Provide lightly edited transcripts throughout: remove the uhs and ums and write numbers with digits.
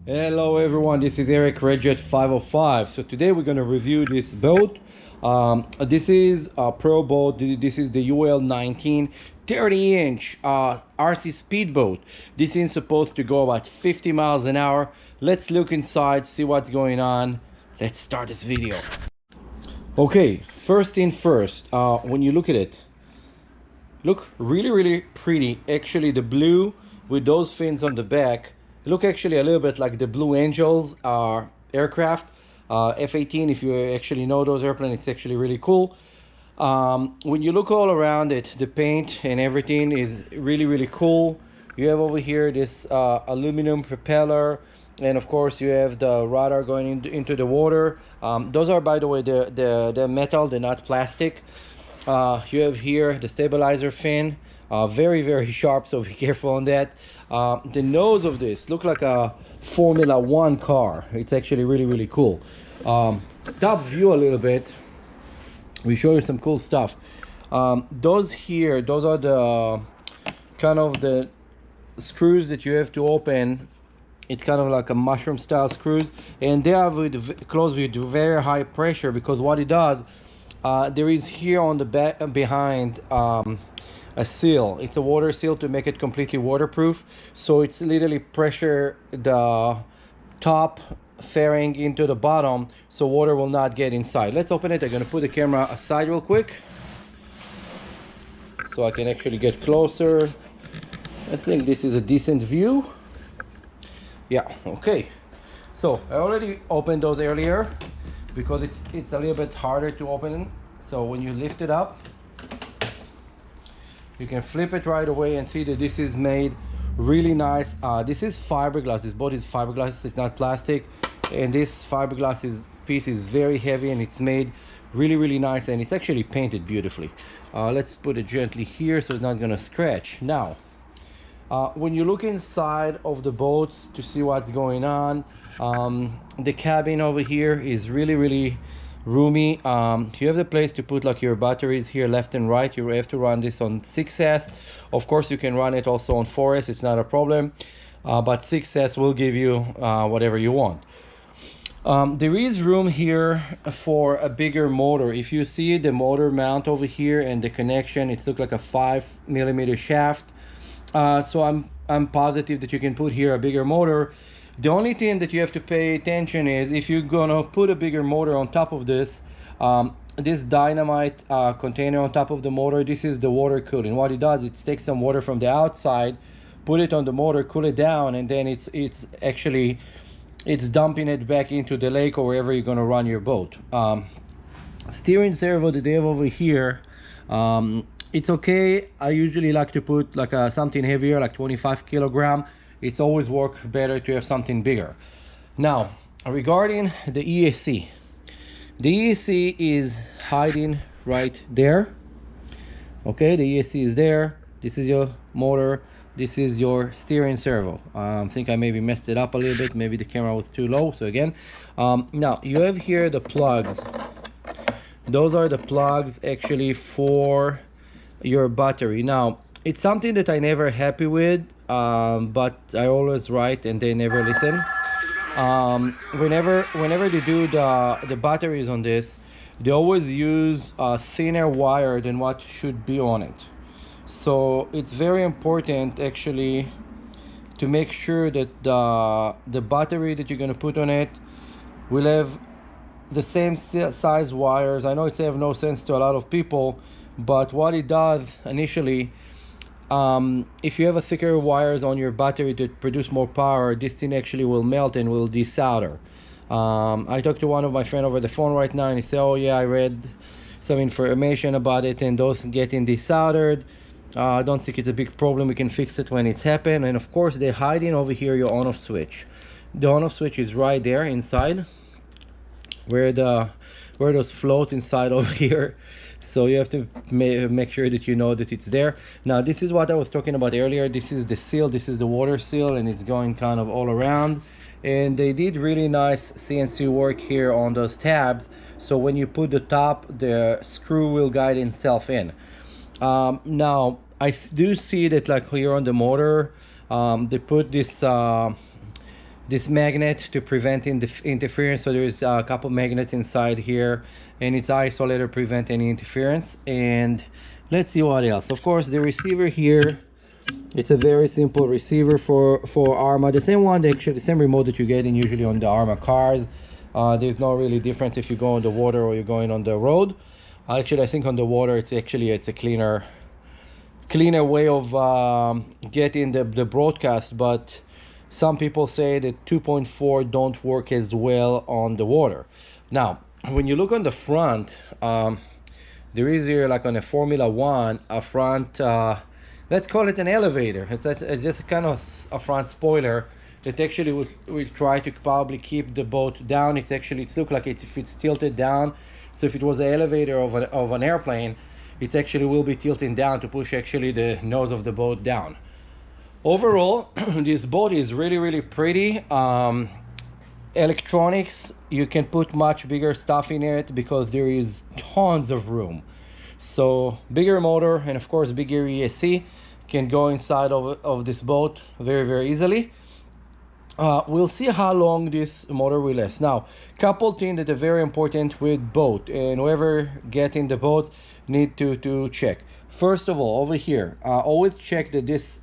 Hello everyone, this is Eric Redjet 505. So today we're going to review this boat. This is a pro boat. This is the UL-19 30-inch RC speedboat. This is supposed to go about 50 miles an hour. Let's look inside, see what's going on. Let's start this video. Okay, first thing first, when you look at it, look really pretty. Actually, the blue with those fins on the back look actually a little bit like the Blue Angels aircraft, F-18. If you actually know those airplanes, it's actually really cool. When you look all around it, the paint and everything is really cool. You have over here this aluminum propeller, and of course you have the rudder going into the water. Those are, by the way, the metal, they're not plastic. You have here the stabilizer fin, very sharp, so be careful on that. The nose of this look like a Formula 1 car. It's actually really cool. Top view a little bit, we show you some cool stuff. Those here, those are the kind of the screws that you have to open. It's kind of like a mushroom style screws, and they are closed with very high pressure, because what it does, there is here on the back behind a seal. It's a water seal to make it completely waterproof. So it's literally pressure the top fairing into the bottom, so water will not get inside. Let's open it. I'm gonna put the camera aside real quick so I can actually get closer. I think this is a decent view. Yeah, okay. So I already opened those earlier because it's a little bit harder to open. So when you lift it up, you can flip it right away and see that this is made really nice. This is fiberglass. This boat is fiberglass. It's not plastic, and this fiberglass piece is very heavy, and it's made really nice, and it's actually painted beautifully. Let's put it gently here so it's not gonna scratch. Now, when you look inside of the boats to see what's going on, the cabin over here is really roomy. You have the place to put like your batteries here left and right. You have to run this on 6S. Of course you can run it also on 4S, it's not a problem, but 6S will give you whatever you want. There is room here for a bigger motor. If you see the motor mount over here and the connection, it looks like a 5mm shaft. So I'm positive that you can put here a bigger motor. The only thing that you have to pay attention is, if you're gonna put a bigger motor on top of this, this dynamite container on top of the motor, this is the water cooling. What it does, it takes some water from the outside, put it on the motor, cool it down, and then it's dumping it back into the lake or wherever you're gonna run your boat. Steering servo that they have over here, it's okay. I usually like to put like something heavier, like 25 kilogram. It's always work better to have something bigger. Now, regarding the ESC, the ESC is hiding right there. Okay, the ESC is there. This is your motor. This is your steering servo. I think I maybe messed it up a little bit. Maybe the camera was too low. So again, now you have here the plugs. Those are the plugs actually for your battery. Now, it's something that I never happy with, but I always write and they never listen. Whenever they do the batteries on this, they always use a thinner wire than what should be on it. So it's very important actually to make sure that the battery that you're going to put on it will have the same size wires. I know it's have no sense to a lot of people, but what it does initially, if you have a thicker wires on your battery to produce more power, this thing actually will melt and will desolder. I talked to one of my friends over the phone right now, and he said, oh yeah, I read some information about it, and those getting desoldered. I don't think it's a big problem. We can fix it when it's happened. And of course, they're hiding over here your on-off switch. The on-off switch is right there inside, where those floats inside over here. So you have to make sure that you know that it's there. Now, this is what I was talking about earlier. This is the seal. This is the water seal, and it's going kind of all around. And they did really nice CNC work here on those tabs. So when you put the top, the screw will guide itself in. Now, I do see that like here on the motor, they put this this magnet to prevent interference. So there's a couple magnets inside here, and it's isolated to prevent any interference. And let's see what else. Of course, the receiver here, it's a very simple receiver for Arma, the same one, actually the same remote that you get in usually on the Arma cars. There's no really difference if you go on the water or you're going on the road. Actually, I think on the water it's a cleaner way of getting the broadcast, but some people say that 2.4 don't work as well on the water. Now, when you look on the front, there is here, like on a Formula One, a front, let's call it an elevator. It's just kind of a front spoiler that actually will try to probably keep the boat down. It looks like if it's tilted down. So if it was an elevator of an airplane, it actually will be tilting down to push actually the nose of the boat down. Overall, this boat is really pretty. Electronics, you can put much bigger stuff in it because there is tons of room. So bigger motor and of course bigger ESC can go inside of this boat very easily. We'll see how long this motor will last. Now, couple things that are very important with boat, and whoever get in the boat need to check. First of all, over here, always check that this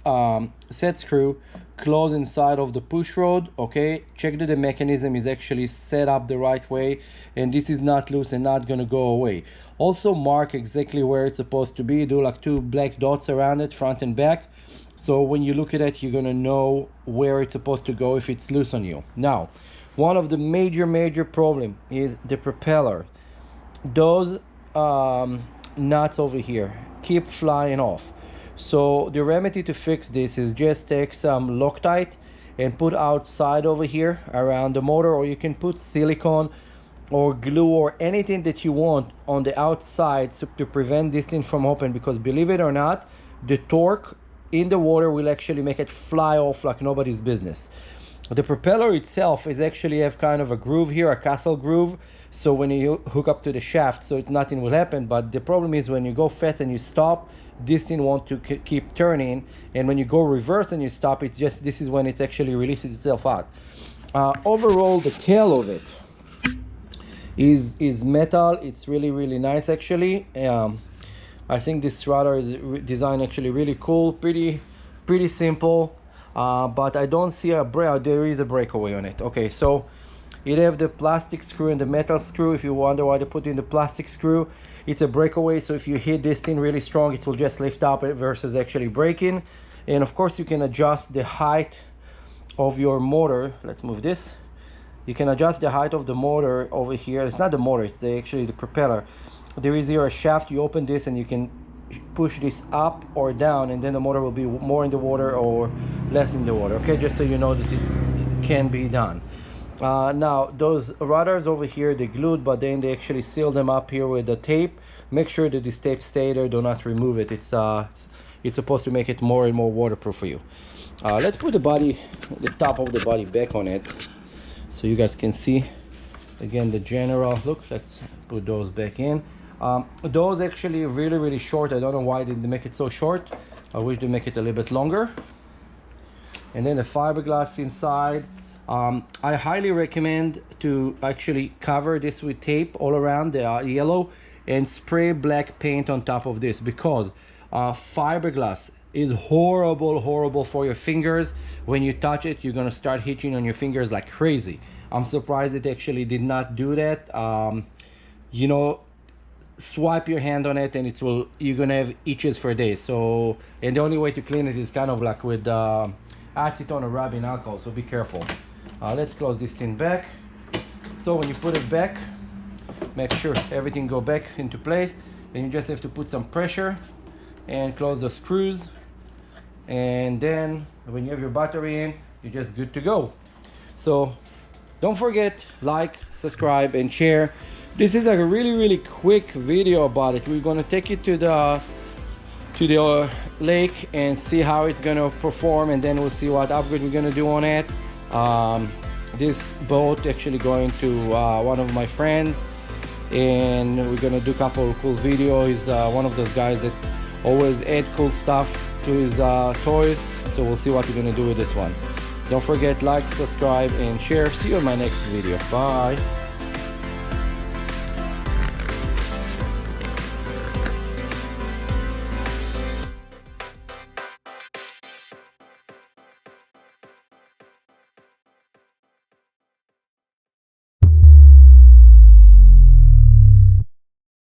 set screw close inside of the push rod. Okay, check that the mechanism is actually set up the right way and this is not loose and not gonna go away. Also mark exactly where it's supposed to be. Do like 2 black dots around it, front and back. So when you look at it, you're gonna know where it's supposed to go if it's loose on you. Now, one of the major problem is the propeller. Those nuts over here keep flying off. So the remedy to fix this is just take some Loctite and put outside over here around the motor, or you can put silicone or glue or anything that you want on the outside to prevent this thing from open, because believe it or not, the torque in the water will actually make it fly off like nobody's business. The propeller itself is actually have kind of a groove here, a castle groove, so when you hook up to the shaft, so it's nothing will happen. But the problem is when you go fast and you stop, this thing wants to keep turning, and when you go reverse and you stop, it's just, this is when it's actually releases itself out. Overall, the tail of it is metal. It's really nice actually. I think this rudder is designed actually really cool, pretty simple, but I don't see there is a breakaway on it. Okay, so it have the plastic screw and the metal screw. If you wonder why they put in the plastic screw, it's a breakaway, so if you hit this thing really strong, it will just lift up versus actually breaking. And of course you can adjust the height of your motor. Let's move this. You can adjust the height of the motor over here. It's not the motor, it's actually the propeller. There is here a shaft. You open this and you can push this up or down, and then the motor will be more in the water or less in the water. Okay, just so you know that it can be done. Now those rudders over here, they glued, but then they actually seal them up here with the tape. Make sure that this tape stay there, do not remove it. It's supposed to make it more and more waterproof for you. Let's put the top of the body back on it so you guys can see again the general look. Let's put those back in. Those actually really short. I don't know why they make it so short. I wish they make it a little bit longer. And then the fiberglass inside. I highly recommend to actually cover this with tape all around the yellow and spray black paint on top of this, because fiberglass is horrible for your fingers. When you touch it, you're gonna start hitching on your fingers like crazy. I'm surprised it actually did not do that. You know, swipe your hand on it and you're gonna have itches for days. So, and the only way to clean it is kind of like with acetone or rubbing alcohol, so be careful. Let's close this thing back. So when you put it back, make sure everything go back into place, and you just have to put some pressure and close the screws, and then when you have your battery in, you're just good to go. So don't forget, like, subscribe and share. This is like a really quick video about it. We're gonna take it to the lake and see how it's gonna perform, and then we'll see what upgrade we're gonna do on it. This boat actually going to one of my friends, and we're gonna do a couple of cool videos. He's one of those guys that always add cool stuff to his toys, so we'll see what we're gonna do with this one. Don't forget, like, subscribe, and share. See you in my next video. Bye.